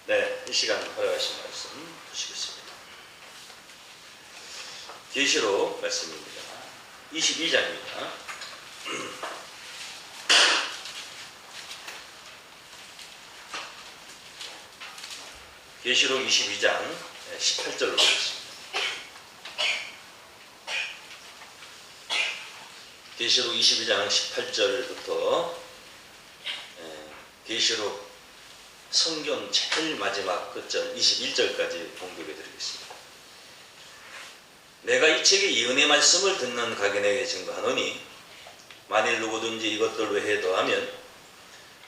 네, 이 시간 허락하신 말씀 주시겠습니다. 계시록 말씀입니다. 22장입니다. 계시록 22장 18절로 보겠습니다. 계시록 22장 18절부터 계시록 성경 제일 마지막 끝절 21절까지 봉독해 드리겠습니다. 내가 이 책의 예언의 말씀을 듣는 각인에게 증거하노니 만일 누구든지 이것들 외에 더하면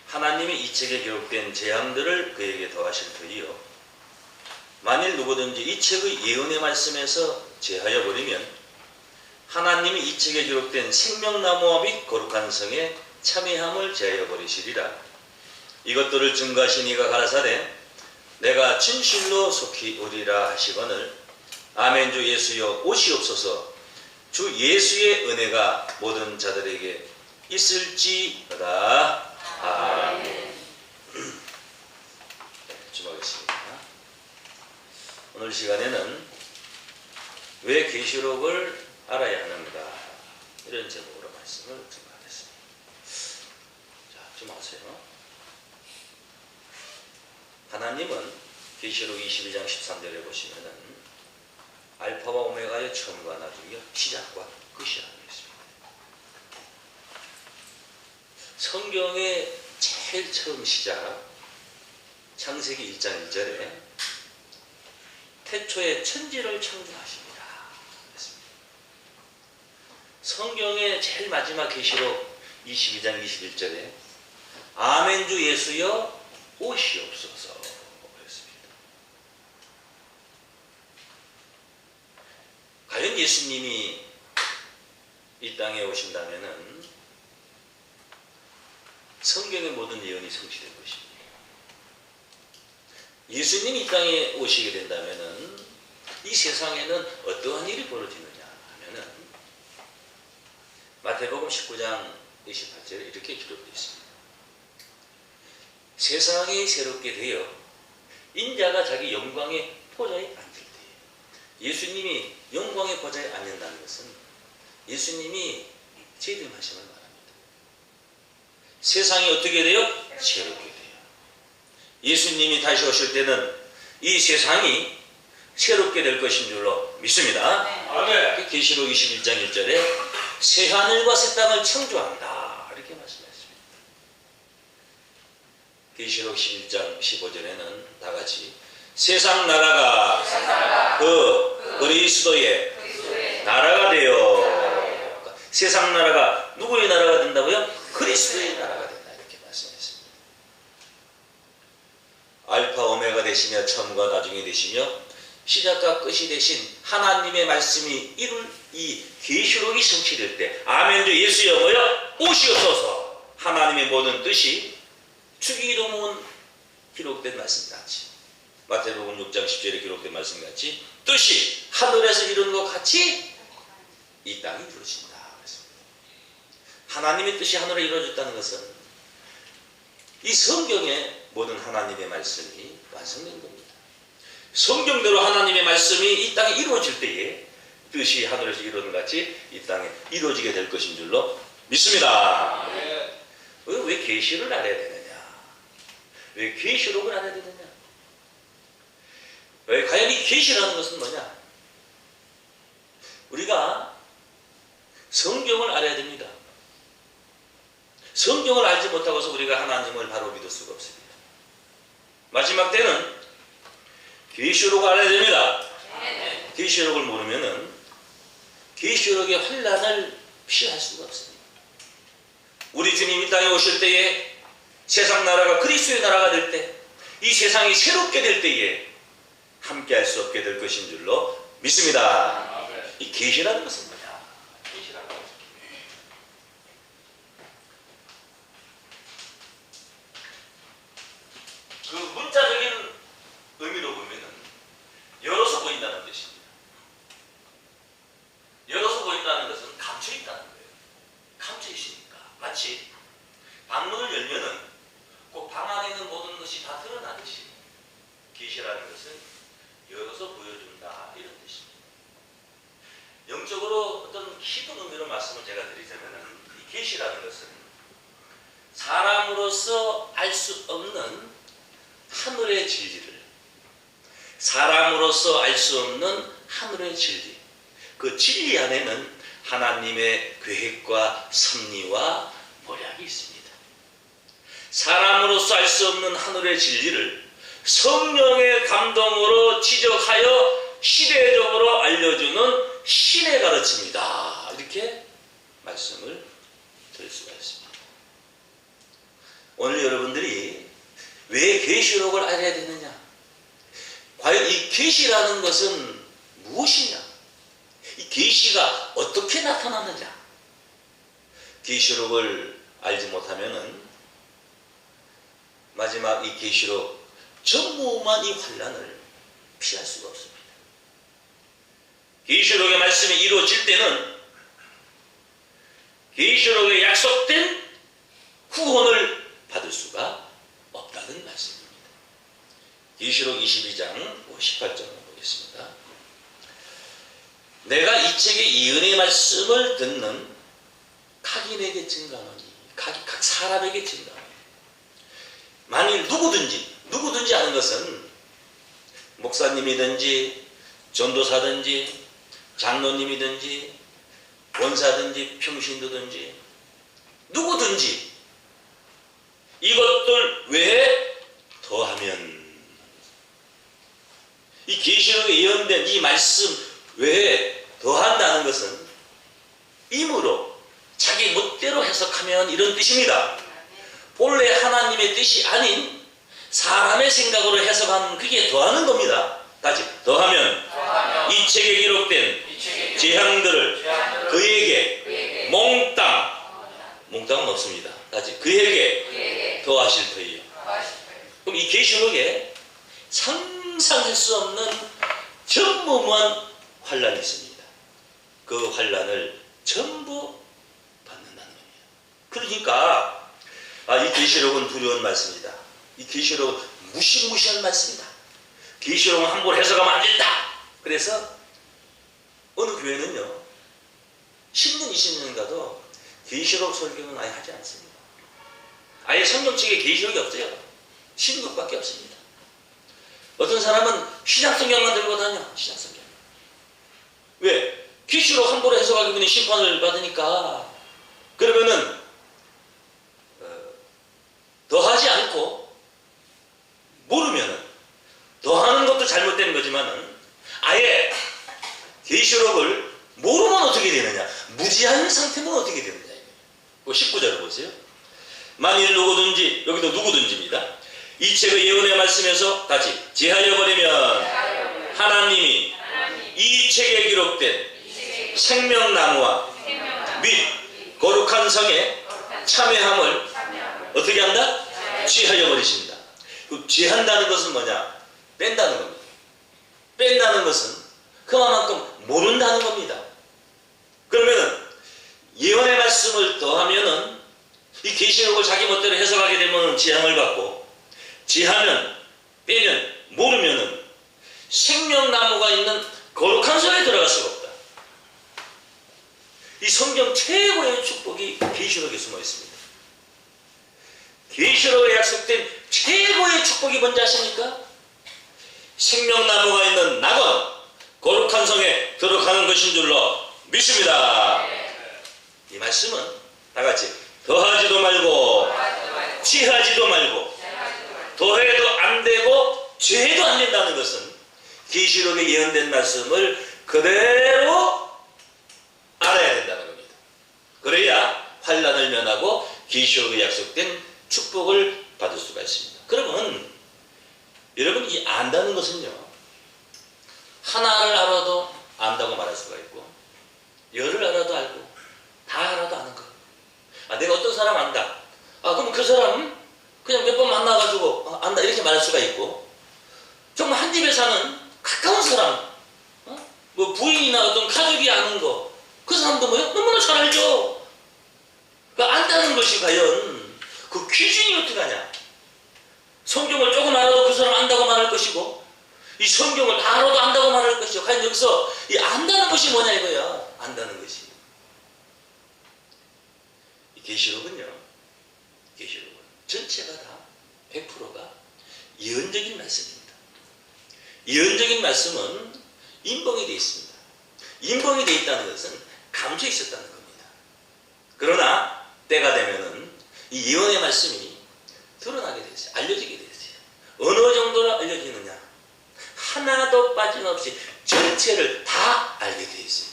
하나님이 이 책에 기록된 재앙들을 그에게 더하실 터이요 만일 누구든지 이 책의 예언의 말씀에서 제하여 버리면 하나님이 이 책에 기록된 생명나무와 및 거룩한 성에 참회함을 제하여 버리시리라. 이것들을 증거하신 이가 가라사대 내가 진실로 속히 오리라 하시거늘 아멘. 주 예수여 오시옵소서. 주 예수의 은혜가 모든 자들에게 있을지어다. 아멘. 주목하겠습니다. 오늘 시간에는 왜 계시록을 알아야 하는가 이런 제목으로 말씀을 증거하겠습니다. 자, 좀 하세요. 하나님은 계시록 22장 13절에 보시면은 알파와 오메가의 처음과 나중이요 시작과 끝이라고 했습니다. 성경의 제일 처음 시작 창세기 1장 1절에 태초에 천지를 창조하십니다. 그랬습니다. 성경의 제일 마지막 계시록 22장 21절에 아멘. 주 예수여 오시옵소서 그랬습니다. 과연 예수님이 이 땅에 오신다면은 성경의 모든 예언이 성취될 것입니다. 예수님이 이 땅에 오시게 된다면은 이 세상에는 어떠한 일이 벌어지느냐 하면은 마태복음 19장 28절에 이렇게 기록되어 있습니다. 세상이 새롭게 되어 인자가 자기 영광의 보좌에 앉을 때에 예수님이 영광의 보좌에 앉는다는 것은 예수님이 재림하심을 말합니다. 세상이 어떻게 돼요? 새롭게 돼요. 예수님이 다시 오실 때는 이 세상이 새롭게 될 것인 줄로 믿습니다. 아멘. 계시록 21장 1절에 새 하늘과 새 땅을 창조합니다. 이렇게 말씀했습니다. 계시록 11장 15절에는 다같이 세상 나라가 그 그리스도의 나라가 되어 세상 나라가 누구의 나라가 된다고요? 그리스도의 나라가 된다. 이렇게 말씀했습니다. 알파 오메가 되시며 처음과 나중에 되시며 시작과 끝이 되신 하나님의 말씀이 이룰 이 계시록이 성취될 때 아멘. 주 예수여 뭐요? 오시옵소서. 하나님의 모든 뜻이 주기도문 기록된 말씀같이 마태복음 6장 10절에 기록된 말씀같이 뜻이 하늘에서 이룬 것 같이 이 땅이 이루어진다. 하나님의 뜻이 하늘에 이루어졌다는 것은 이 성경에 모든 하나님의 말씀이 완성된 겁니다. 성경대로 하나님의 말씀이 이 땅에 이루어질 때에 뜻이 하늘에서 이루어진 것 같이 이 땅에 이루어지게 될 것인 줄로 믿습니다. 왜 계시를 알아야 되느냐? 왜 계시록을 알아야 되느냐? 왜 과연 이 계시라는 것은 뭐냐? 우리가 성경을 알아야 됩니다. 성경을 알지 못하고서 우리가 하나님을 바로 믿을 수가 없습니다. 마지막 때는 계시록을 알아야 됩니다. 계시록을 모르면은 계시록의 환란을 피할 수가 없습니다. 우리 주님이 이 땅에 오실 때에 세상 나라가 그리스도의 나라가 될 때, 이 세상이 새롭게 될 때에 함께할 수 없게 될 것인 줄로 믿습니다. 이 계시라는 것은 뭐냐? 계시라는 것은 그 문자적인 의미로 보면은 열어서 보인다는 뜻입니다. 열어서 보인다는 것은 감춰 있다는 거예요. 감춰 있으니까 마치 방문을 열면은 그 방 안에 있는 모든 것이 다 드러나듯이 하늘의 진리를, 사람으로서 알 수 없는 하늘의 진리, 그 진리 안에는 하나님의 계획과 섭리와 모략이 있습니다. 사람으로서 알 수 없는 하늘의 진리를 성령의 감동으로 지적하여 시대적으로 알려주는 신의 가르침이다. 이렇게 말씀을 드릴 수가 있습니다. 오늘 여러분들이 왜 계시록을 알아야 되느냐? 과연 이 계시라는 것은 무엇이냐? 이 계시가 어떻게 나타나느냐? 계시록을 알지 못하면은 마지막 이 계시록 전무후무한 이 환난을 피할 수가 없습니다. 계시록의 말씀이 이루어질 때는 계시록에 약속된 구원을 받을 수가 없다는 말씀입니다. 계시록 22장 18절을 보겠습니다. 내가 이 책의 예언의 말씀을 듣는 각인에게 증가하노니, 각 사람에게 증가하노니, 만일 누구든지 하는 것은 목사님이든지 전도사든지 장로님이든지 원사든지 평신도든지 누구든지 이것들 외에 더하면, 이 계시록에 예언된 이 말씀 외에 더한다는 것은 임으로 자기 멋대로 해석하면 이런 뜻입니다. 본래 하나님의 뜻이 아닌 사람의 생각으로 해석하면 그게 더하는 겁니다. 다시 더하면 이 책에 기록된 재앙들을 그에게 몽땅은 없습니다. 다시 그에게 더하실 터이요. 그럼 이 계시록에 상상할 수 없는 전무후무한 환난이 있습니다. 그 환난을 전부 받는다는 겁니다. 그러니까 이 계시록은 두려운 말씀이다. 이 계시록은 무시무시한 말씀이다. 계시록은 함부로 해석하면 안 된다. 그래서 어느 교회는요 10년 20년 가도 계시록 설교는 아예 하지 않습니다. 아예 성경책에 계시록이 없어요. 신국밖에 없습니다. 어떤 사람은 신약성경만 들고 다녀. 신약성경. 왜? 계시록 함부로 해석하기 때문에 심판을 받으니까. 그러면은 더하지 않고 모르면은 더하는 것도 잘못된 거지만은 아예 계시록을 모르면 어떻게 되느냐? 무지한 상태면 어떻게 되느냐? 19절을 보세요. 만일 누구든지, 여기도 누구든지입니다. 이 책의 예언의 말씀에서 다시 제하여 버리면 하나님이 이 책에 기록된 생명나무와 및 거룩한 성에 참여함을 어떻게 한다? 취하여 버리신다. 그 취한다는 것은 뭐냐? 뺀다는 겁니다. 뺀다는 것은 그만큼 모른다는 겁니다. 그러면은 예언의 말씀을 더하면은 이 계시록을 자기 멋대로 해석하게 되면 재앙을 받고, 제하면 빼면 모르면은 생명나무가 있는 거룩한 성에 들어갈 수가 없다. 이 성경 최고의 축복이 계시록에 숨어 있습니다. 계시록에 약속된 최고의 축복이 뭔지 아십니까? 생명나무가 있는 낙원, 거룩한 성에 들어가는 것인 줄로 믿습니다. 이 말씀은 다같이 더하지도 말고 취하지도 말고 더해도 안 되고 죄해도 안 된다는 것은 계시록에 예언된 말씀을 그대로 알아야 된다는 겁니다. 그래야 환난을 면하고 계시록에 약속된 축복을 받을 수가 있습니다. 그러면 여러분, 이 안다는 것은요, 하나를 알아도 안다고 말할 수가 있고, 열을 알아도 알고, 다 알아도 아는 거. 내가 어떤 사람 안다. 그럼 그 사람 그냥 몇 번 만나가지고 안다 이렇게 말할 수가 있고, 정말 한 집에 사는 가까운 사람, 뭐 부인이나 어떤 가족이 아는 거, 그 사람도 뭐요? 너무나 잘 알죠. 안다는 것이 과연 그 기준이 어떻게 하냐? 성경을 조금 알아도 그 사람 안다고 말할 것이고, 이 성경을 다 알아도 안다고 말할 것이고, 과연 여기서 이 안다는 것이 뭐냐 이거야. 안다는 것이. 이 계시록은 전체가 다 100%가 예언적인 말씀입니다. 예언적인 말씀은 인봉이 되어 있습니다. 인봉이 되어 있다는 것은 감춰 있었다는 겁니다. 그러나 때가 되면은 이 예언의 말씀이 드러나게 되었어요. 알려지게 되었어요. 어느 정도로 알려지느냐? 하나도 빠짐없이 전체를 다 알게 되어 있어요.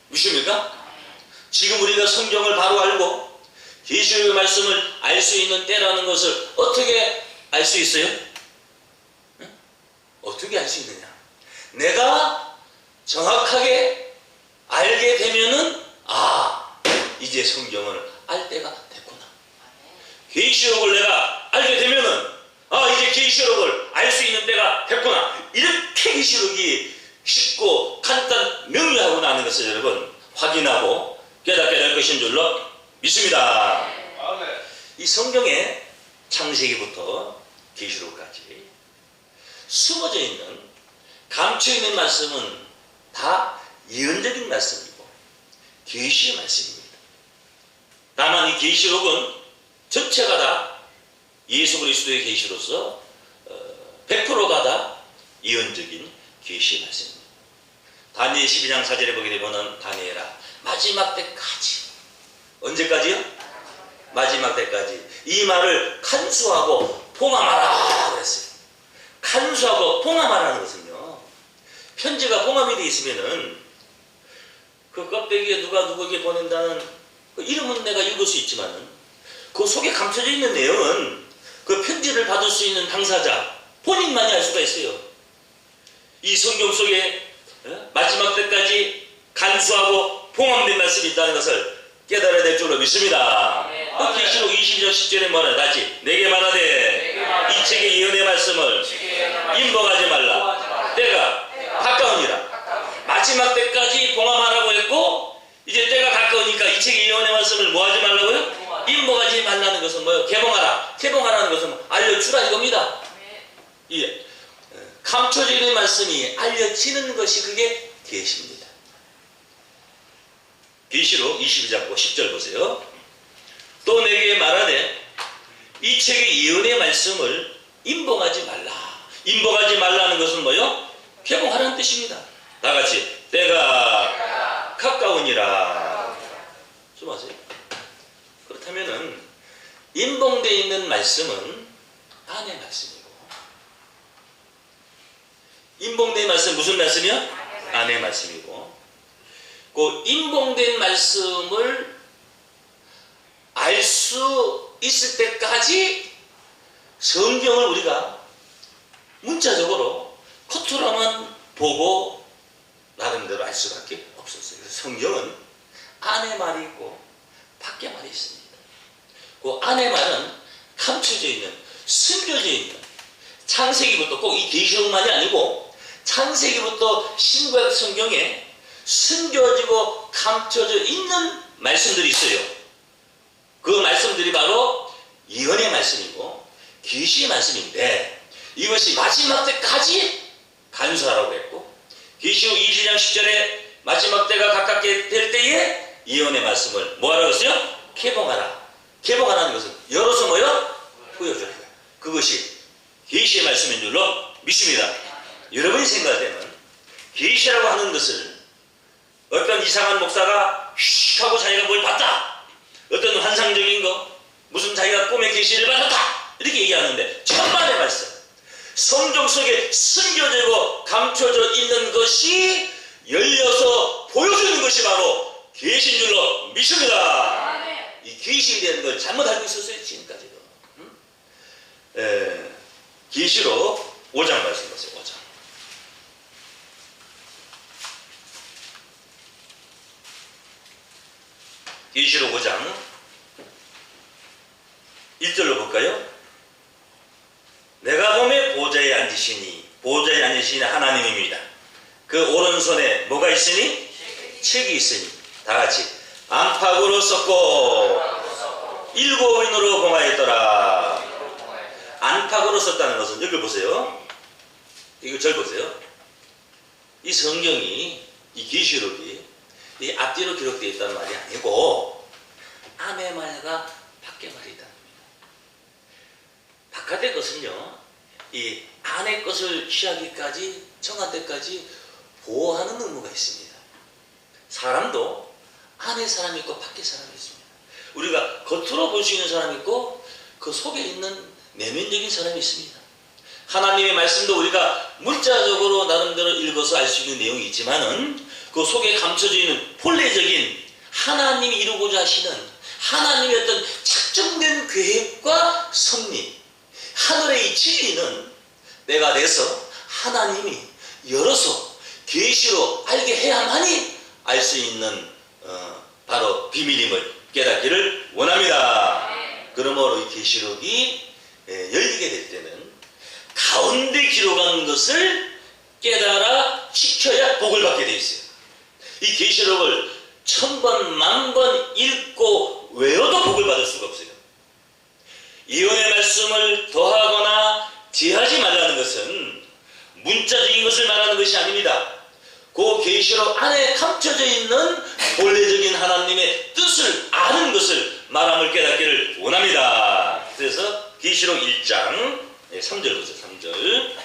무십니까? 지금 우리가 성경을 바로 알고 계시록의 말씀을 알 수 있는 때라는 것을 어떻게 알 수 있어요? 응? 어떻게 알 수 있느냐? 내가 정확하게 알게 되면은 이제 성경을 알 때가 됐구나. 계시록을 내가 알게 되면은 이제 계시록을 알 수 있는 때가 됐구나. 이렇게 계시록이 쉽고 간단 명료하고 나는 것을 여러분 확인하고 깨닫게 될 것인 줄로 믿습니다. 이 성경에 창세기부터 계시록까지 숨어져 있는 감춰 있는 말씀은 다 예언적인 말씀이고 계시의 말씀입니다. 다만 이 계시록은 전체가 다 예수 그리스도의 계시로서 100%가 다 예언적인 계시의 말씀입니다. 다니엘 12장 4절에 보게 되면은 다니엘아 마지막 때까지 언제까지요? 마지막 때까지 이 말을 간수하고 봉함하라 그랬어요. 간수하고 봉함하라는 것은요, 편지가 봉함이 되어 있으면은 그 껍데기에 누가 누구에게 보낸다는 그 이름은 내가 읽을 수 있지만은 그 속에 감춰져 있는 내용은 그 편지를 받을 수 있는 당사자 본인만이 알 수가 있어요. 이 성경 속에 마지막 때까지 간수하고 봉함된 말씀이 있다는 것을 깨달아야 될 줄로 믿습니다. 계시록 22장 10절에 뭐라 하지? 내게 말하되 이 책의 예언의 말씀을 임복하지 말라. 때가 가까우니라. 마지막 때까지 봉함하라고 했고 이제 때가 가까우니까 이 책의 예언의 말씀을 뭐 하지 말라고요? 임복하지 말라는 것은 뭐예요? 개봉하라. 개봉하라는 것은 알려주라 이겁니다. 예. 감춰져 있는 말씀이 알려지는 것이 그게 계시입니다. 계시록 22장 10절 보세요. 또 내게 말하되 이 책의 예언의 말씀을 임봉하지 말라. 임봉하지 말라는 것은 뭐요? 개봉하라는 뜻입니다. 다 같이 때가 가까우니라. 좀 하세요. 그렇다면은 임봉되어 있는 말씀은 안의 말씀이고 임봉된 말씀 무슨 말씀이요? 안의 말씀이고 그 임봉된 말씀을 알 수 있을 때까지 성경을 우리가 문자적으로 커트로만 보고 나름대로 알 수밖에 없었어요. 그래서 성경은 안의 말이 있고 밖의 말이 있습니다. 그 안의 말은 감춰져 있는, 숨겨져 있는 창세기부터 꼭 이 계시록만이 아니고 창세기부터 신구약 성경에 숨겨지고 감춰져 있는 말씀들이 있어요. 그 말씀들이 바로 예언의 말씀이고 계시의 말씀인데 이것이 마지막 때까지 간수하라고 했고 계시록 22장 10절에 마지막 때가 가깝게 될 때에 예언의 말씀을 뭐하라고 했어요? 개봉하라. 개봉하라는 것은 열어서 뭐요? 보여줘라. 그것이 계시의 말씀인 줄로 믿습니다. 여러분이 생각할 때는 계시라고 하는 것을 어떤 이상한 목사가 휙 하고 자기가 뭘 봤다. 어떤 환상적인 거, 무슨 자기가 꿈에 계시를 받았다. 이렇게 얘기하는데 천만의 말씀. 성경 속에 숨겨지고 감춰져 있는 것이 열려서 보여주는 것이 바로 계시인 줄로 믿습니다. 이 계시에 대한 걸 잘못 알고 있었어요. 지금까지도. 계시록 5장 말씀 보세요. 5장. 계시록 5장 1절로 볼까요? 내가 보매 보좌에 앉으시니 하나님입니다. 그 오른손에 뭐가 있으니? 책이 있으니 다같이 안팎으로 썼고 7인으로 봉하였더라. 안팎으로 썼다는 것은 여기 보세요. 이거 절 보세요. 이 성경이 이 계시록이 이 앞뒤로 기록되어 있다는 말이 아니고 안의 말과 밖의 말이 있다는 겁니다. 바깥의 것은요 이 아내 것을 취하기까지 정한 때까지 보호하는 의무가 있습니다. 사람도 안에 사람이 있고 밖에 사람이 있습니다. 우리가 겉으로 볼 수 있는 사람이 있고 그 속에 있는 내면적인 사람이 있습니다. 하나님의 말씀도 우리가 문자적으로 나름대로 읽어서 알 수 있는 내용이 있지만은 그 속에 감춰져 있는 본래적인 하나님이 이루고자 하시는 하나님의 어떤 작정된 계획과 섭리, 하늘의 이 진리는 내가 돼서 하나님이 열어서 계시로 알게 해야만이 알 수 있는 바로 비밀임을 깨닫기를 원합니다. 그러므로 이 계시록이 열리게 될 때는 가운데 기록한 것을 깨달아 지켜야 복을 받게 돼 있어요. 이 계시록을 1000번, 10,000번 읽고 외워도 복을 받을 수가 없어요. 예언의 말씀을 더하거나 제하지 말라는 것은 문자적인 것을 말하는 것이 아닙니다. 그 계시록 안에 감춰져 있는 본래적인 하나님의 뜻을 아는 것을 말함을 깨닫기를 원합니다. 그래서 계시록 1장 3절 보세요. 3절.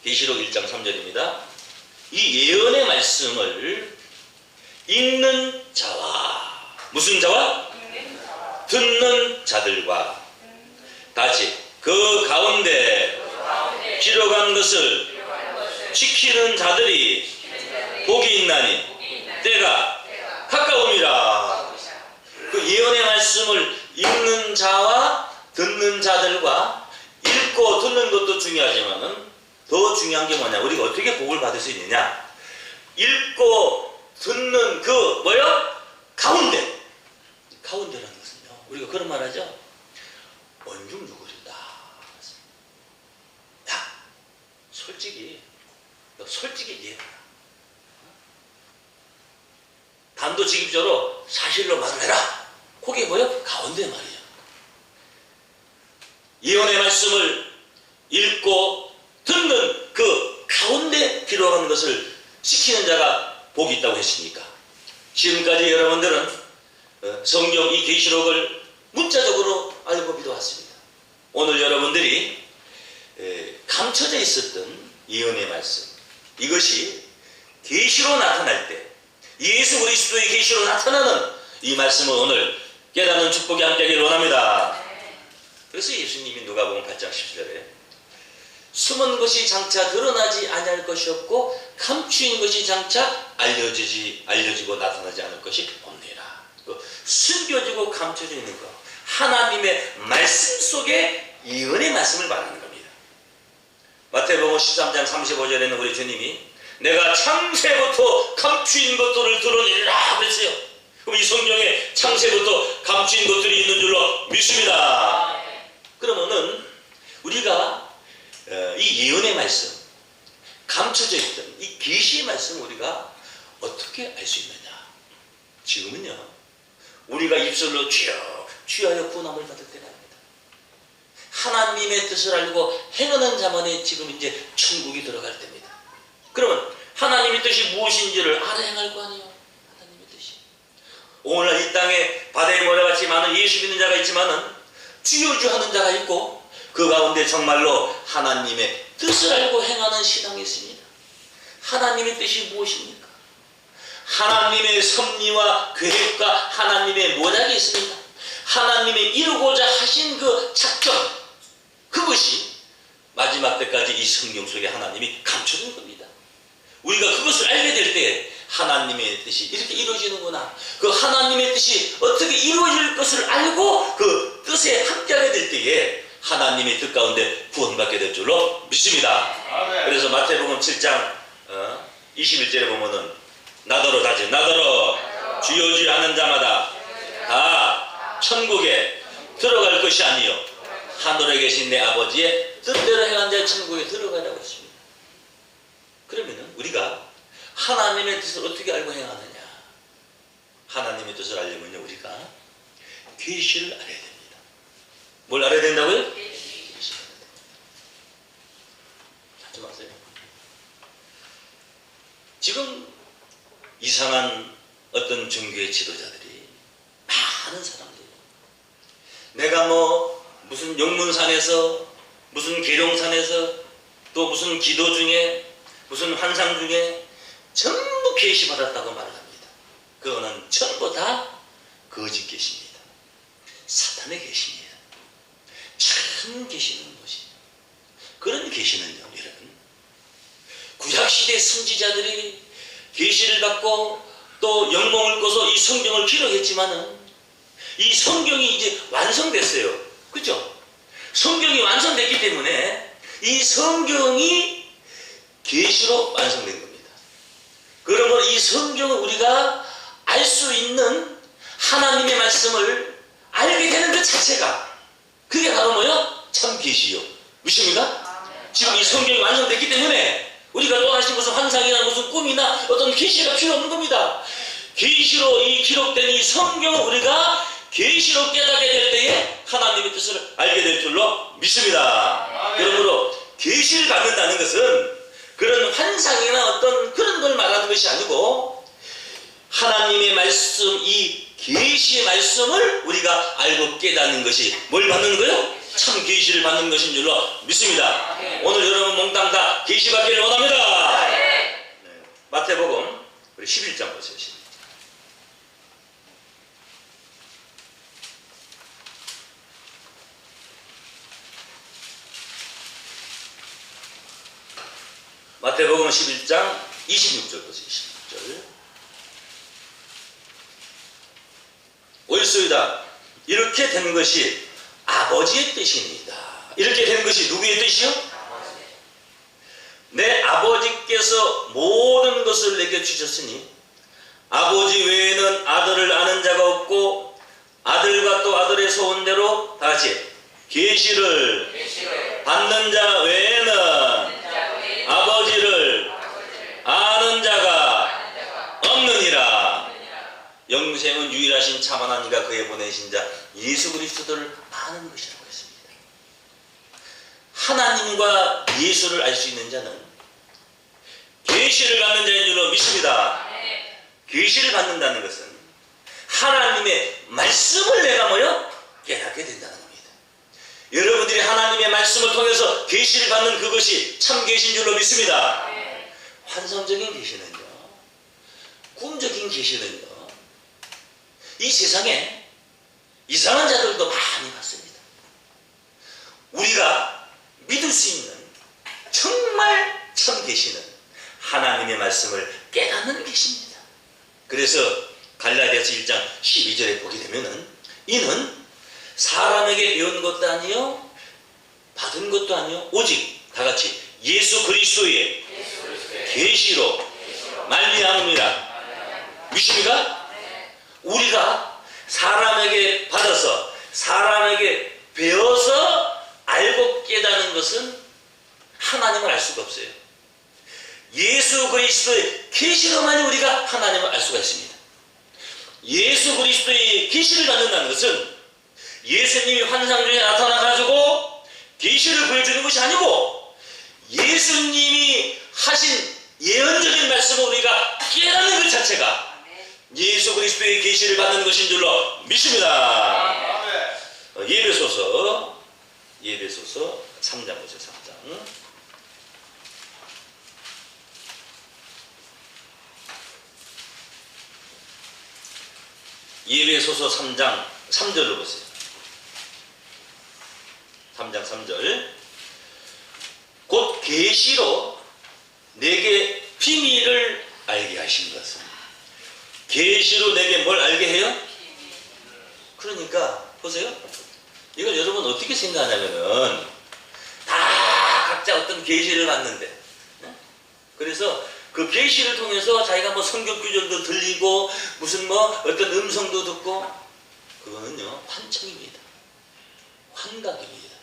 계시록 1장 3절입니다. 이 예언의 말씀을 읽는 자와 무슨 자와? 듣는 자들과 다시 그 가운데 기록한 것을 지키는 자들이 복이 있나니 때가 가까움이라. 그 예언의 말씀을 읽는 자와 듣는 자들과 읽고 듣는 것도 중요하지만은 더 중요한 게 뭐냐? 우리가 어떻게 복을 받을 수 있느냐? 읽고 듣는 그 뭐요? 가운데. 가운데라는 것은요. 우리가 그런 말 하죠. 언중누구리다. 야, 솔직히 얘기해라. 단도직입적으로 사실로 말을 해라. 그게 뭐요? 가운데 말이에요. 예언의 말씀을 읽고 듣는 그 가운데 기록한 것을 지키는 자가 복이 있다고 했으니까 지금까지 여러분들은 성경 이 계시록을 문자적으로 알고 믿어왔습니다. 오늘 여러분들이 감춰져 있었던 예언의 말씀, 이것이 계시로 나타날 때 예수 그리스도의 계시로 나타나는 이 말씀을 오늘 깨닫는 축복이 함께 하기를 원합니다. 그래서 예수님이 누가복음 8장 10절에 숨은 것이 장차 드러나지 아니할 것이 없고 감추인 것이 장차 알려지고 나타나지 않을 것이 없느니라. 숨겨지고 감춰져 있는 것, 하나님의 말씀 속에 예언의 말씀을 말하는 겁니다. 마태복음 13장 35절에는 우리 주님이 내가 창세부터 감추인 것들을 드러내리라 그랬어요. 그럼 이 성경에 창세부터 감추인 것들이 있는 줄로 믿습니다. 그러면은 우리가 이 예언의 말씀, 감춰져 있던 이 계시의 말씀 우리가 어떻게 알 수 있느냐? 지금은요, 우리가 입술로 주여 구원함을 받을 때가 아닙니다. 하나님의 뜻을 알고 행하는 자만이 지금 이제 천국이 들어갈 때입니다. 그러면 하나님의 뜻이 무엇인지를 알아 행할 거 아니에요? 하나님의 뜻이. 오늘날 이 땅에 바다의 모래같이 많은 예수 믿는 자가 있지만은 주여주 하는 자가 있고 그 가운데 정말로 하나님의 뜻을 알고 행하는 신앙이 있습니다. 하나님의 뜻이 무엇입니까? 하나님의 섭리와 계획과 하나님의 모략이 있습니다. 하나님의 이루고자 하신 그 작전, 그것이 마지막 때까지 이 성경 속에 하나님이 감춰둔 겁니다. 우리가 그것을 알게 될 때 하나님의 뜻이 이렇게 이루어지는구나, 그 하나님의 뜻이 어떻게 이루어질 것을 알고 그 뜻에 함께하게 될 때에 하나님의 뜻 가운데 구원받게 될 줄로 믿습니다. 그래서 마태복음 7장 21절에 보면은 나더러 다지 나더러 주여 주여 하는 자마다 다 천국에 들어갈 것이 아니요 하늘에 계신 내 아버지의 뜻대로 행한 자의 천국에 들어가라고 했습니다. 그러면은 우리가 하나님의 뜻을 어떻게 알고 행하느냐? 하나님의 뜻을 알려면요, 우리가 계시를 알아야 됩니다. 뭘 알아야 된다고요? 계시를 알아야 됩니다. 찾지 마세요. 지금 이상한 어떤 종교의 지도자들이 많은 사람들이 내가 뭐 무슨 영문산에서, 무슨 계룡산에서, 또 무슨 기도 중에, 무슨 환상 중에 전부 계시받았다고 말을 합니다. 그거는 전부 다 거짓 계시입니다. 사탄의 계시입니다. 참 계시는 것이, 그런 계시는요, 여러분, 구약시대 선지자들이 계시를 받고 또 영몽을 꿔서 이 성경을 기록했지만은 이 성경이 이제 완성됐어요. 그죠? 성경이 완성됐기 때문에 이 성경이 계시로 완성된 겁니다. 그러므로 이 성경을 우리가 알 수 있는 하나님의 말씀을 알게 되는 것 자체가, 그게 바로 뭐요? 참 계시요. 믿습니까? 지금 이 성경이 완성됐기 때문에 우리가 또 하신 무슨 환상이나 무슨 꿈이나 어떤 계시가 필요 없는 겁니다. 계시로 이 기록된 이 성경을 우리가 계시로 깨닫게 될 때에 하나님의 뜻을 알게 될 줄로 믿습니다. 그러므로 계시를 받는다는 것은 그런 환상이나 어떤 그런 걸 말하는 것이 아니고 하나님의 말씀, 이 계시의 말씀을 우리가 알고 깨닫는 것이 뭘 받는 거요? 참 계시를 받는 것인 줄로 믿습니다. 오늘 여러분 몽땅 다 계시 받기를 원합니다. 마태복음 우리 11장 보세요. 11장. 마태복음 11장 26절 보세요. 26절. 옳소이다. 이렇게 된 것이 아버지의 뜻입니다. 이렇게 된 것이 누구의 뜻이요? 내 아버지께서 모든 것을 내게 주셨으니 아버지 외에는 아들을 아는 자가 없고 아들과 또 아들의 소원대로 다 같이 계시를 받는 자 외에는 아버지를 아는 자가 없느니라. 영생은 유일하신 참 하나님과 그의 보내신 자 예수 그리스도를 아는 것이라고 했습니다. 하나님과 예수를 알 수 있는 자는 계시를 받는 자인 줄로 믿습니다. 계시를 받는다는 것은 하나님의 말씀을 내가 뭐요? 깨닫게 된다는 겁니다. 여러분들이 하나님의 말씀을 통해서 계시를 받는 그것이 참 계시인 줄로 믿습니다. 환상적인 계시는요, 꿈적인 계시는요, 이 세상에 이상한 자들도 많이 봤습니다. 우리가 믿을 수 있는 정말 참 계시는 하나님의 말씀을 깨닫는 계시입니다. 그래서 갈라디아서 1장 12절에 보게 되면은 이는 사람에게 배운 것도 아니요 받은 것도 아니요 오직 다같이 예수 그리스도의 계시로 말미암음이라. 믿습니까? 우리가 사람에게 받아서 사람에게 배워서 알고 깨닫는 것은 하나님을 알 수가 없어요. 예수 그리스도의 계시로만이 우리가 하나님을 알 수가 있습니다. 예수 그리스도의 계시를 받는다는 것은 예수님이 환상 중에 나타나가지고 계시를 보여주는 것이 아니고 예수님이 하신 예언적인 말씀을 우리가 깨닫는 것 자체가 예수 그리스도의 계시를 받는 것인 줄로 믿습니다. 예배소서 3장 보세요. 3장. 예배소서 3장 3절로 보세요. 3장 3절. 곧 계시로 내게 비밀을 알게 하신 것은. 계시로 내게 뭘 알게 해요? 그러니까 보세요. 이걸 여러분 어떻게 생각하냐면은 다 각자 어떤 계시를 받는데, 그래서 그 계시를 통해서 자기가 뭐 성경 구절도 들리고 무슨 뭐 어떤 음성도 듣고, 그거는요 환청입니다. 환각입니다.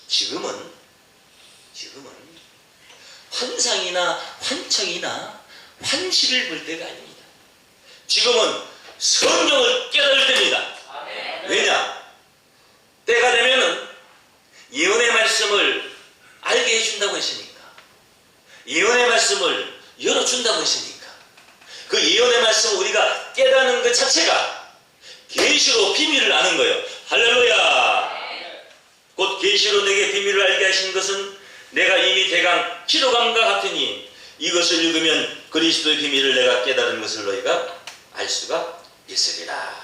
지금은 환상이나 환청이나 환시를 볼 때가 아닙니다. 지금은 성경을 깨달을 때입니다. 왜냐? 때가 되면은 예언의 말씀을 알게 해준다고 했으니까, 예언의 말씀을 열어준다고 했으니까, 그 예언의 말씀을 우리가 깨닫는 것 자체가 계시로 비밀을 아는 거예요. 할렐루야. 계시로 내게 비밀을 알게 하신 것은 내가 이미 대강 키로감과 같으니 이것을 읽으면 그리스도의 비밀을 내가 깨달은 것을 너희가 알 수가 있으리라.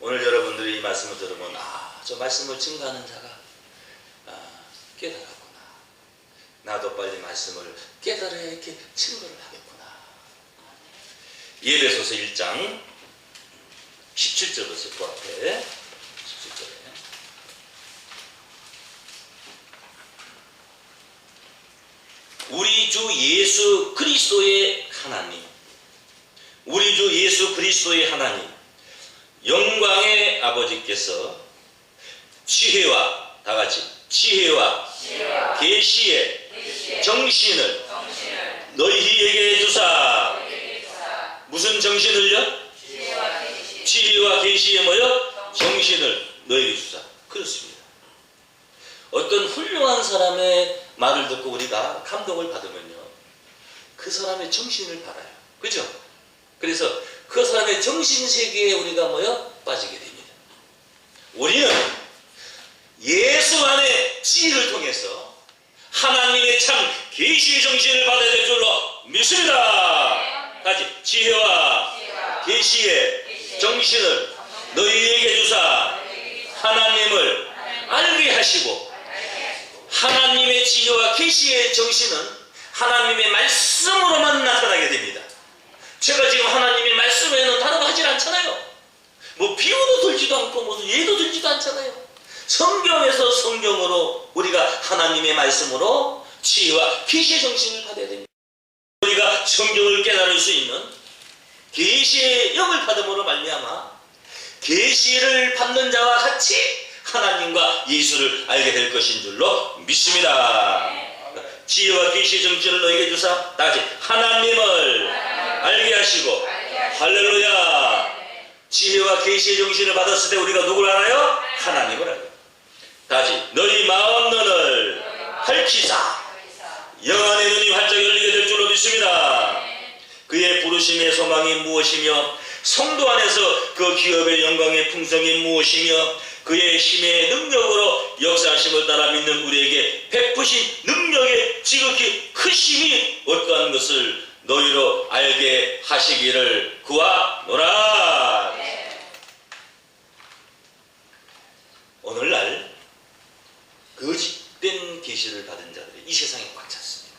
오늘 여러분들이 이 말씀을 들으면 저 말씀을 증거하는 자가 깨달았구나. 나도 빨리 말씀을 깨달아야 이렇게 증거를 하겠구나. 에베소서 1장 17절부터 그 앞에 17절에 우리 주 예수 그리스도의 하나님, 우리 주 예수 그리스도의 하나님, 영광의 아버지께서 지혜와, 다같이 지혜와 계시의 정신을 너희에게 주사. 무슨 정신을요? 지혜와 계시의 뭐요? 정신을 너희에게 주사. 그렇습니다. 어떤 훌륭한 사람의 말을 듣고 우리가 감동을 받으면요, 그 사람의 정신을 받아요. 그죠? 그래서 그 사람의 정신세계에 우리가 빠지게 됩니다. 우리는 예수 안의 지혜를 통해서 하나님의 참 계시의 정신을 받아야 될 줄로 믿습니다. 같이 지혜와 계시의 정신을 너희에게 주사. 하나님을 알게 하시고, 하나님의 지혜와 계시의 정신은 하나님의 말씀으로만 나타나게 됩니다. 제가 지금 하나님의 말씀에는 다른 하질 않잖아요. 비유도 들지도 않고 무슨 예도 들지도 않잖아요. 성경에서 성경으로 우리가 하나님의 말씀으로 지혜와 계시의 정신을 받아야 됩니다. 우리가 성경을 깨달을 수 있는 계시의 영을 받음으로 말미암아 계시를 받는 자와 같이 하나님과 예수를 알게 될 것인 줄로 믿습니다. 지혜와 계시의 정신을 너에게 주사. 다시 하나님을 알게 하시고. 할렐루야. 지혜와 계시의 정신을 받았을 때 우리가 누구를 알아요? 하나님을 알아요. 다시 너희 마음 눈을 밝히사. 영안의 눈이 활짝 열리게 될 줄로 믿습니다. 그의 부르심의 소망이 무엇이며 성도 안에서 그 기업의 영광의 풍성이 무엇이며 그의 힘의 능력으로 역사하심을 따라 믿는 우리에게 베푸신 능력의 지극히 크심이 어떠한 것을 너희로 알게 하시기를 구하노라. 오늘날 거짓된 계시를 받은 자들이 이 세상에 꽉 찼습니다.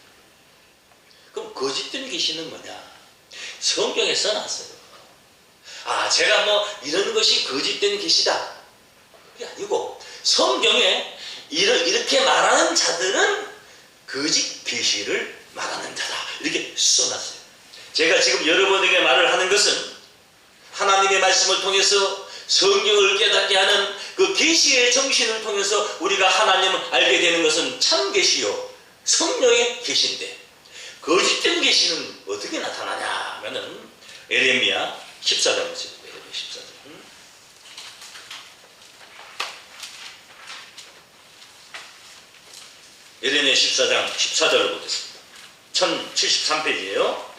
그럼 거짓된 계시는 뭐냐? 성경에 써놨어요. 제가 이런 것이 거짓된 계시다, 그게 아니고 성경에 이렇게 말하는 자들은 거짓 계시를 말하는 자다, 이렇게 써놨어요. 제가 지금 여러분에게 말을 하는 것은 하나님의 말씀을 통해서 성경을 깨닫게 하는 그 계시의 정신을 통해서 우리가 하나님을 알게 되는 것은 참 계시요 성령의 계시인데, 거짓된 계시는 어떻게 나타나냐 하면은 에레미야 14장 보세요. 14장. 에레미야 14장 14절을 보겠습니다. 1073페이지예요.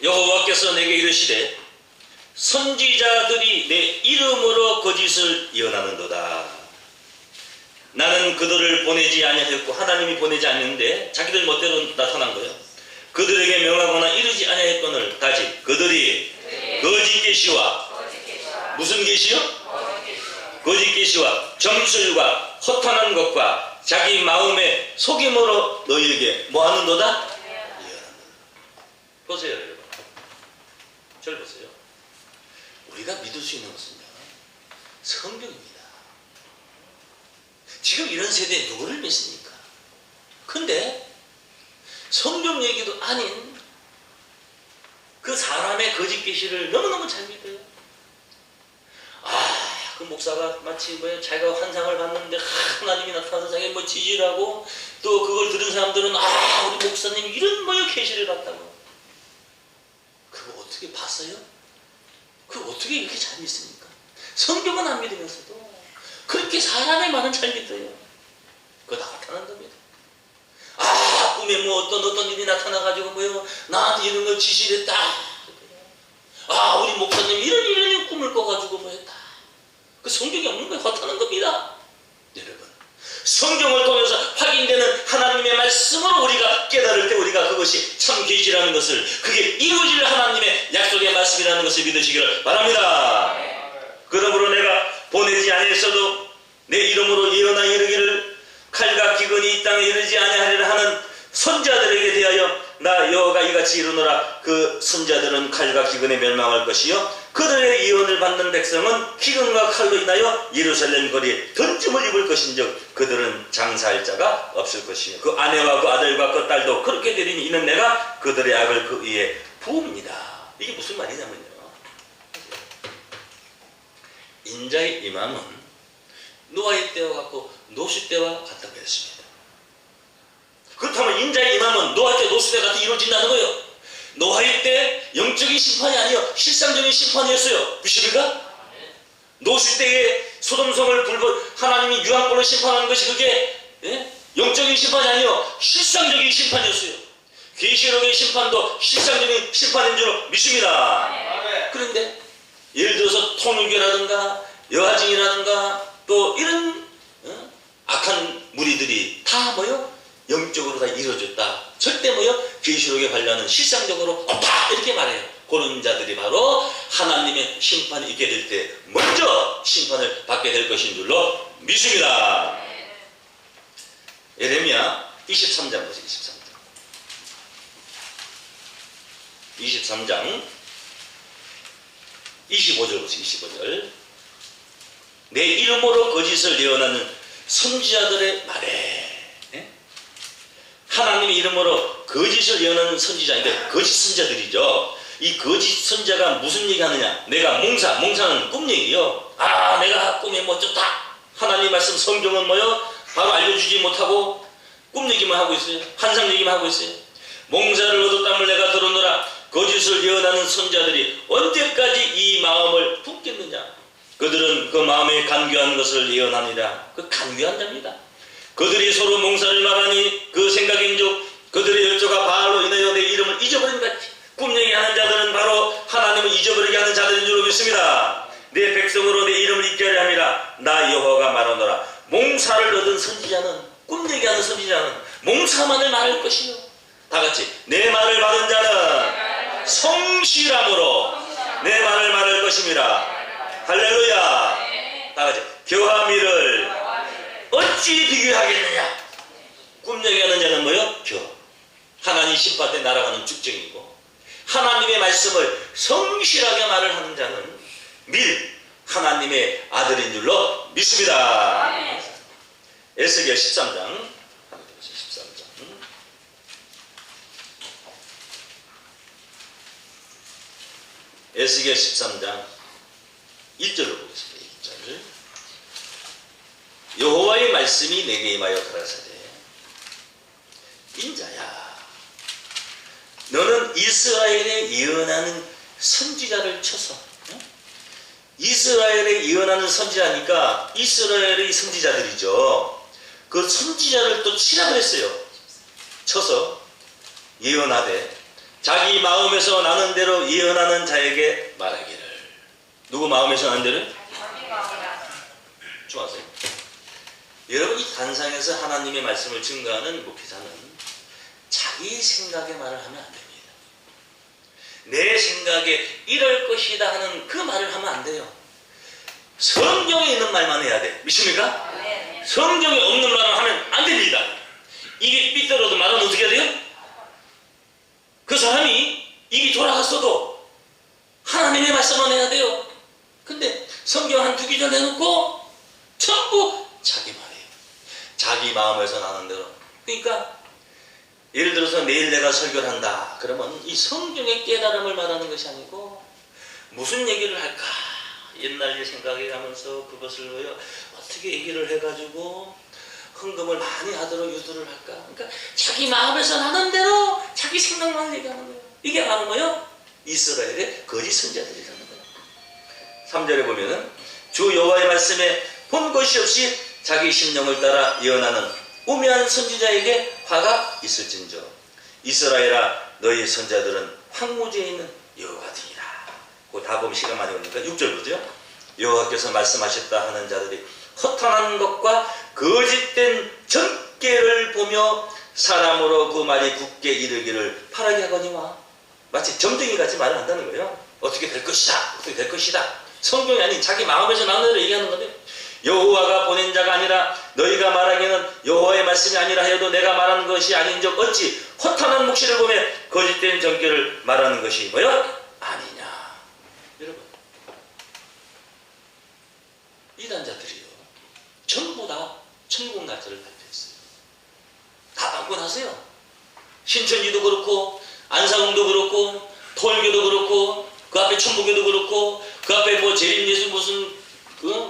여호와께서 내게 이르시되 선지자들이 내 이름으로 거짓을 예언하는도다. 나는 그들을 보내지 아니하였고, 하나님이 보내지 않는데 자기들 멋대로 나타난 거예요. 그들에게 명하거나 이르지 아니하였거늘 다시 그들이 거짓 계시와 무슨 계시요? 거짓 계시와 점술과 허탄한 것과 자기 마음의 속임으로 너희에게 뭐하는도다? 보세요 여러분, 절 보세요. 우리가 믿을 수 있는 것은요, 성경입니다. 지금 이런 세대에 누구를 믿습니까? 근데 성경 얘기도 아닌 그 사람의 거짓 계시를 너무너무 잘 믿어요. 그 목사가 마치 자기가 환상을 봤는데 하나님이 나타나서 자기 지지라고, 또 그걸 들은 사람들은 우리 목사님이 이런 계시를 봤다고. 그거 어떻게 봤어요? 그거 어떻게 이렇게 잘 믿습니까? 성경은 안 믿으면서도 그렇게 사람의 말은 잘 믿어요. 그거 다 나타난 겁니다. 꿈에 어떤 일이 나타나가지고 나한테 이런 걸 지시를 했다. 우리 목사님이 성경이 없는 거예요. 허탄한 겁니다. 여러분, 성경을 통해서 확인되는 하나님의 말씀으로 우리가 깨달을 때 우리가 그것이 참 계시라는 것을, 그게 이루어질 하나님의 약속의 말씀이라는 것을 믿으시기를 바랍니다. 그러므로 내가 보내지 아니했어도 내 이름으로 예언하여 이르기를 칼과 기근이 이 땅에 이르지 아니하리라 하는 선자들에게 대하여 나 여호와가 이같이 이르노라. 그 선자들은 칼과 기근에 멸망할 것이요 그들의 예언을 받는 백성은 기근과 칼로 인하여 예루살렘 거리에 던짐을 입을 것인즉 그들은 장사할 자가 없을 것이요 그 아내와 그 아들과 그 딸도 그렇게 되리니 이는 내가 그들의 악을 그 위에 부읍니다. 이게 무슨 말이냐면요, 인자의 임함은 노아의 때와 같고 노수 때와 같다고 했습니다. 그렇다면 인자의 임함은 노아 때 노수 때 같이 이루어진다는 거예요. 노아의 때 영적인 심판이 아니요 실상적인 심판이었어요. 믿습니까? 노수 때에 소돔성을 하나님이 유황불로 심판하는 것이 그게 영적인 심판이 아니요 실상적인 심판이었어요. 계시록의 심판도 실상적인 심판인 줄 믿습니다. 그런데 예를 들어서 통일교라든가 여하증이라든가 또 이런 악한 무리들이 다 뭐요? 영적으로 다 이루어졌다. 절대 뭐요? 계시록에 관련은 실상적으로 없다 이렇게 말해요. 그런 자들이 바로 하나님의 심판이 있게 될 때 먼저 심판을 받게 될 것인 줄로 믿습니다. 예레미야 23장 보세요. 23장 25절 보세요. 25절. 내 이름으로 거짓을 예언하는 선지자들의 말에, 하나님의 이름으로 거짓을 예언하는 선지자인데 거짓 선자들이죠. 이 거짓 선자가 무슨 얘기 하느냐? 내가 몽사는 꿈 얘기요. 내가 꿈이 멋졌다. 하나님 말씀 성경은 뭐요? 바로 알려주지 못하고 꿈 얘기만 하고 있어요. 환상 얘기만 하고 있어요. 몽사를 얻었담을 내가 들었노라. 거짓을 예언하는 선자들이 언제까지 이 마음을 품겠느냐? 그들은 그 마음에 간교한 것을 예언하니라. 그 간교한 자입니다. 그들이 서로 몽사를 말하니 그 생각인즉 그들의 열조가 바알로 인하여 내 이름을 잊어버린 같이 꿈 얘기하는 자들은 바로 하나님을 잊어버리게 하는 자들인 줄 믿습니다. 내 백성으로 내 이름을 잊게 하려 함이라. 나 여호와가 말하노라. 몽사를 얻은 선지자는, 꿈 얘기하는 선지자는 몽사만을 말할 것이요 다 같이 내 말을 받은 자는 성실함으로 내 말을 말할 것입니다. 할렐루야. 다 같이 교하미를 어찌 비교하겠느냐? 꿈 얘기하는 자는 뭐요? 하나님 심판 때 날아가는 축정이고, 하나님의 말씀을 성실하게 말을 하는 자는 하나님의 아들인 줄로 믿습니다. 에스겔 13장 에스겔 13장 1절로 보겠습니다. 1절. 여호와의 말씀이 내게 임하여 가라사대 인자야 너는 이스라엘에 예언하는 선지자를 쳐서, 이스라엘에 예언하는 선지자니까 이스라엘의 선지자들이죠. 그 선지자를 또 치라 그랬어요. 쳐서 예언하되 자기 마음에서 나는 대로 예언하는 자에게 말하기를. 누구 마음에서 나는 대로? 좀 아세요? 여러분, 이 단상에서 하나님의 말씀을 증거하는 목회자는 자기 생각의 말을 하면 안 됩니다. 내 생각에 이럴 것이다 하는 그 말을 하면 안 돼요. 성경에 있는 말만 해야 돼. 믿습니까? 성경에 없는 말을 하면 안 됩니다. 이게 삐뚤어도 말은 어떻게 해야 돼요? 그 사람이 입이 돌아갔어도 하나님의 말씀만 해야 돼요. 근데 성경 한 2기절 해놓고 전부 자기 말이에요. 자기 마음에서 나는 대로. 그러니까 예를 들어서 내일 내가 설교를 한다 그러면 이 성경의 깨달음을 말하는 것이 아니고 무슨 얘기를 할까 옛날 일 생각해 가면서 그것을 어떻게 얘기를 해가지고 헌금을 많이 하도록 유도를 할까. 그러니까 자기 마음에서 나는 대로 자기 생각만 얘기하는 거예요. 이게 바로 뭐예요? 이스라엘의 거짓 선지자들이라는 거예요. 3절에 보면은 주 여호와의 말씀에 본 것이 없이 자기 심령을 따라 예언하는 우매한 선지자에게 화가 있을진저 이스라엘아 너희 선자들은 황무지에 있는 여호와 같으니라. 그거 다 보면 시간 많이 걸리니까 6절 보죠. 여호와께서 말씀하셨다 하는 자들이 허탄한 것과 거짓된 전개를 보며 사람으로 그 말이 굳게 이르기를 바라게 하거니와. 마치 점쟁이 같이 말을 한다는 거예요. 어떻게 될 것이다, 어떻게 될 것이다. 성경이 아닌 자기 마음에서 나는 대로 얘기하는 건데, 여호와가 보낸 자가 아니라 너희가 말하기는 여호와의 말씀이 아니라 하여도 내가 말하는 것이 아닌즉 어찌 허탄한 묵시를 보며 거짓된 전개를 말하는 것이 뭐요? 아니냐. 여러분, 이단자들이요 전부 다 천국 날짜를 발표했어요. 다 받고 나서요, 신천지도 그렇고 안상홍도 그렇고 토일교도 그렇고 그 앞에 천부교도 그렇고 그 앞에 뭐 재림예수 무슨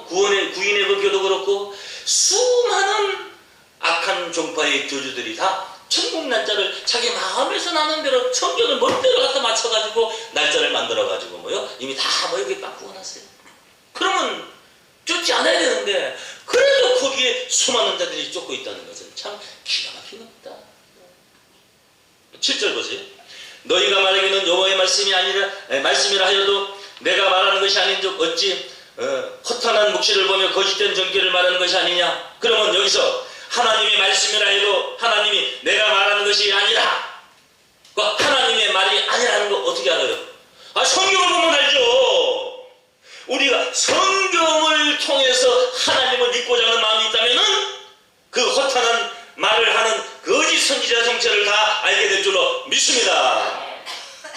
구인의 그 교도 그렇고 수많은 악한 종파의 교주들이 다 천국 날짜를 자기 마음에서 나는 대로 성경을 멋대로 갖다 맞춰가지고 날짜를 만들어가지고 뭐요? 이미 다 뭐 이렇게 바꾸고 났어요. 그러면 쫓지 않아야 되는데 그래도 거기에 수많은 자들이 쫓고 있다는 것은 참 기가 막힌 겁니다. 7절 보세요. 너희가 말하기는 여호와의 말씀이 아니라 말씀이라 하여도 내가 말하는 것이 아닌즉 어찌 허탄한 묵시를 보며 거짓된 전개를 말하는 것이 아니냐. 그러면 여기서 하나님의 말씀이라 해도 하나님이 내가 말하는 것이 아니라, 하나님의 말이 아니라는 거 어떻게 알아요? 성경을 보면 알죠. 우리가 성경을 통해서 하나님을 믿고자 하는 마음이 있다면은 그 허탄한 말을 하는 거짓 선지자 정체를 다 알게 될 줄로 믿습니다.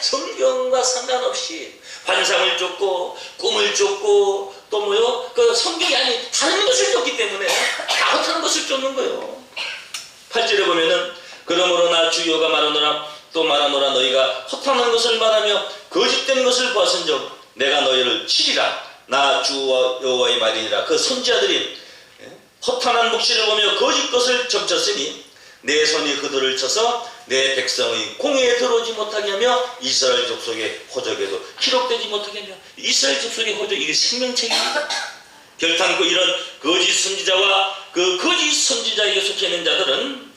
성경과 상관없이 환상을 쫓고 꿈을 쫓고 또 뭐요? 그 성경이 아닌 다른 것을 쫓기 때문에 다 허탄한 것을 쫓는 거예요. 8절에 보면은 그러므로 나 주 여호와가 말하노라 또 말하노라 너희가 허탄한 것을 말하며 거짓된 것을 보았은즉 내가 너희를 치리라. 나 주 여호와의 말이니라. 그 선지자들이 허탄한 묵시를 보며 거짓 것을 점쳤으니 내 손이 그들을 쳐서 내 백성의 공회에 들어오지 못하게 하며 이스라엘 족속의 호적에도 기록되지 못하게 하며. 이스라엘 족속의 호적, 이게 생명책입니다. 결탄코 이런 거짓 선지자와 그 거짓 선지자에게 속해 있는 자들은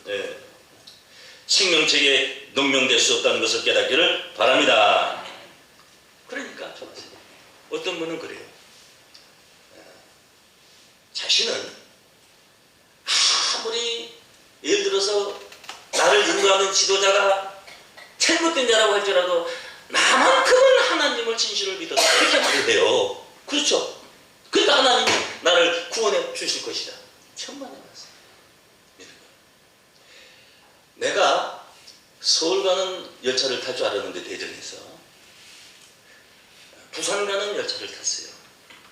생명책에 농명될 수 없다는 것을 깨닫기를 바랍니다. 그러니까 어떤 분은 그래요. 자신은 아무리 예를 들어서 나를 인도하는 지도자가 잘못된 자라고 할지라도 나만큼은 하나님을 진실을 믿어서 그렇게 말을 해요. 그렇죠? 그러니까 하나님이 나를 구원해 주실 것이다. 천만의 말씀. 내가 서울 가는 열차를 탈 줄 알았는데 대전에서 부산 가는 열차를 탔어요.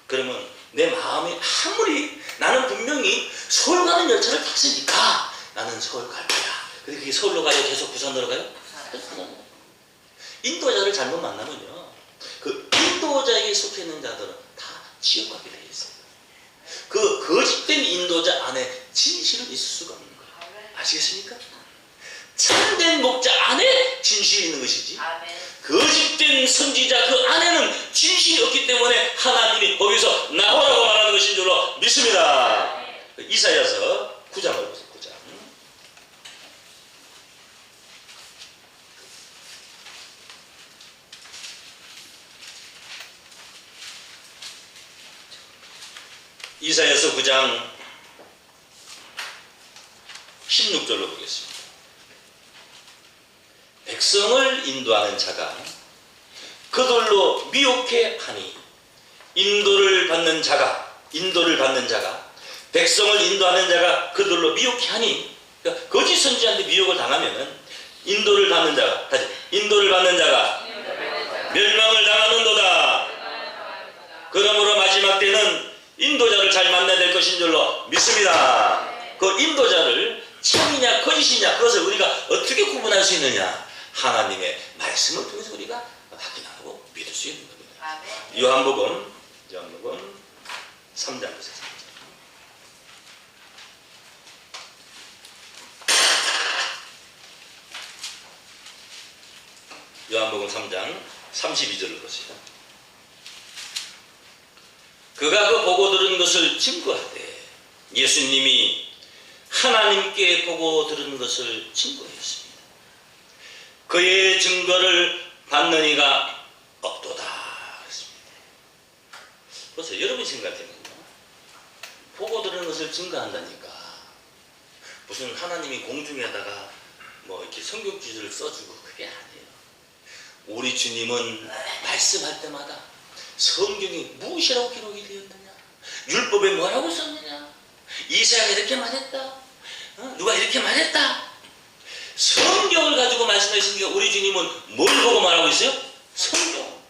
그러면 내 마음이 아무리 나는 분명히 서울 가는 열차를 탔으니까 나는 서울 갈 거야. 근데 그게 서울로 가요? 계속 부산으로 가요? 인도자를 잘못 만나면요, 그 인도자에게 속해 있는 자들은 다 지옥 가게 되어 있어요. 그 거짓된 인도자 안에 진실은 있을 수가 없는 거예요. 아시겠습니까? 참된 목자 안에 진실이 있는 것이지, 거짓된 선지자 그 안에는 진실이 없기 때문에 하나님이 거기서 나오라고 말하는 것인 줄로 믿습니다. 이사야서 9장을 보세요. 9장. 이사야서 9장 16절로 보겠습니다. 백성을 인도하는 자가 그들로 미혹해 하니, 인도를 받는 자가 백성을 인도하는 자가 그들로 미혹해 하니, 그러니까 거짓 선지자한테 미혹을 당하면은 인도를 받는 자가 멸망을 당하는도다. 그러므로 마지막 때는 인도자를 잘 만나야 될 것인 줄로 믿습니다. 그 인도자를 참이냐 거짓이냐 그것을 우리가 어떻게 구분할 수 있느냐? 하나님의 말씀을 통해서 우리가 확인하고 믿을 수 있는 겁니다. 요한복음 3장 보세요. 요한복음 3장 32절을 보세요. 그가 그 보고 들은 것을 증거하되, 예수님이 하나님께 보고 들은 것을 증거했습니다. 그의 증거를 받는 이가 없도다. 그렇습니다. 보세요. 여러분이 생각해보면 보고 들은 것을 증거한다니까. 무슨 하나님이 공중에다가 뭐 이렇게 성경지를 써주고 그게 아니에요. 우리 주님은 말씀할 때마다 성경이 무엇이라고 기록이 되었느냐, 율법에 뭐라고 썼느냐, 이사야가 이렇게 말했다, 누가 이렇게 말했다. 성경을 가지고 말씀하신 게 우리 주님은 뭘 보고 말하고 있어요? 성경.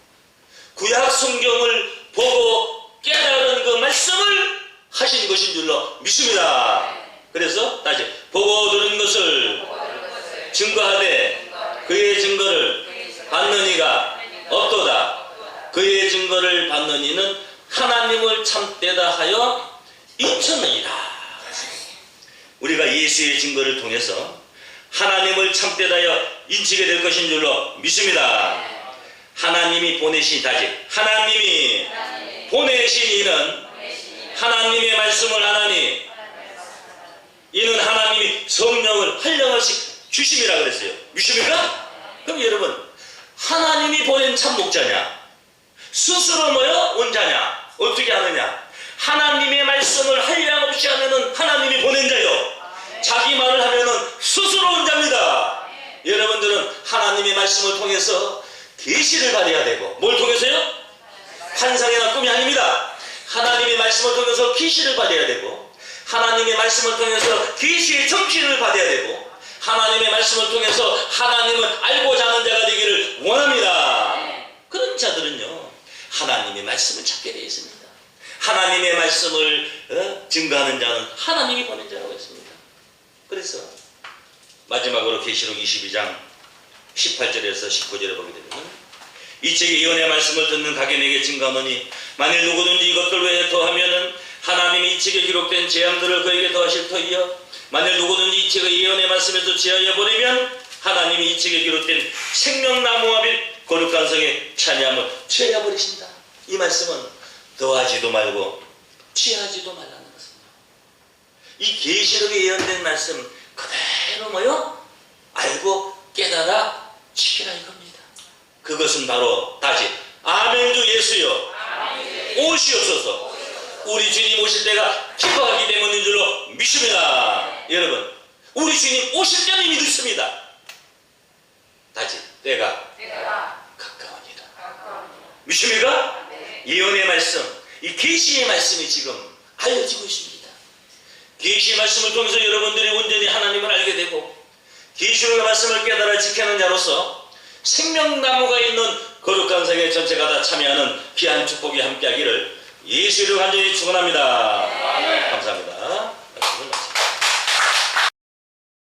구약 성경을 보고 깨달은 그 말씀을 하신 것인 줄로 믿습니다. 그래서 다시 보고 들은 것을 증거하되 그의 증거를 받는 이가 없도다. 그의 증거를 받는 이는 하나님을 참되다 하여 인쳤느니라. 우리가 예수의 증거를 통해서 하나님을 참되다 하여 인치게 될 것인 줄로 믿습니다. 하나님이 보내신, 다시 하나님이 보내신 이는 하나님의 말씀을 하나니 이는 하나님이 성령을 활력을씩 주심이라 그랬어요. 믿습니까? 그럼 여러분, 하나님이 보낸 참목자냐, 스스로 뭐요? 온자냐, 어떻게 하느냐? 하나님의 말씀을 한량없이 하면은 하나님이 보낸 자요, 자기 말을 하면은 스스로 온 자입니다. 여러분들은 하나님의 말씀을 통해서 계시를 받아야 되고, 뭘 통해서요? 환상이나 꿈이 아닙니다. 하나님의 말씀을 통해서 계시를 받아야 되고, 하나님의 말씀을 통해서 계시의 정신을 받아야 되고, 하나님의 말씀을 통해서 하나님을 알고자 하는 자가 되기를 원합니다. 그런 자들은요, 하나님의 말씀을 찾게 되어 있습니다. 하나님의 말씀을 증거하는 자는 하나님이 보낸 자라고 했습니다. 그래서 마지막으로 계시록 22장 18절에서 19절에 보게 되면, 이 책의 예언의 말씀을 듣는 각인에게 증거하노니 만일 누구든지 이것들 외에 더하면은 하나님이 이 책에 기록된 재앙들을 그에게 더하실 터이요, 만일 누구든지 이 책의 예언의 말씀에서 제하여 버리면 하나님이 이 책에 기록된 생명나무와 빛 거룩한 성의 찬양을 취하여 버리신다. 이 말씀은 더하지도 말고 취하지도 말라는 것입니다. 이 계시록에 예언된 말씀 그대로 뭐요? 알고 깨달아 지키라 이겁니다. 그것은 바로 다시 아멘주 예수여 오시옵소서. 우리 주님 오실 때가 기뻐하기 때문인 줄로 믿습니다. 여러분, 우리 주님 오실 때는 믿습니다. 다시 때가 가까우니라. 믿습니까? 예언의 말씀, 이 계시의 말씀이 지금 알려지고 있습니다. 계시의 말씀을 통해서 여러분들이 온전히 하나님을 알게 되고, 계시록의 말씀을 깨달아 지키는 자로서 생명나무가 있는 거룩한 성의 전체가 다 참여하는 귀한 축복이 함께하기를 예수 이름으로 간절히 축원합니다. 감사합니다.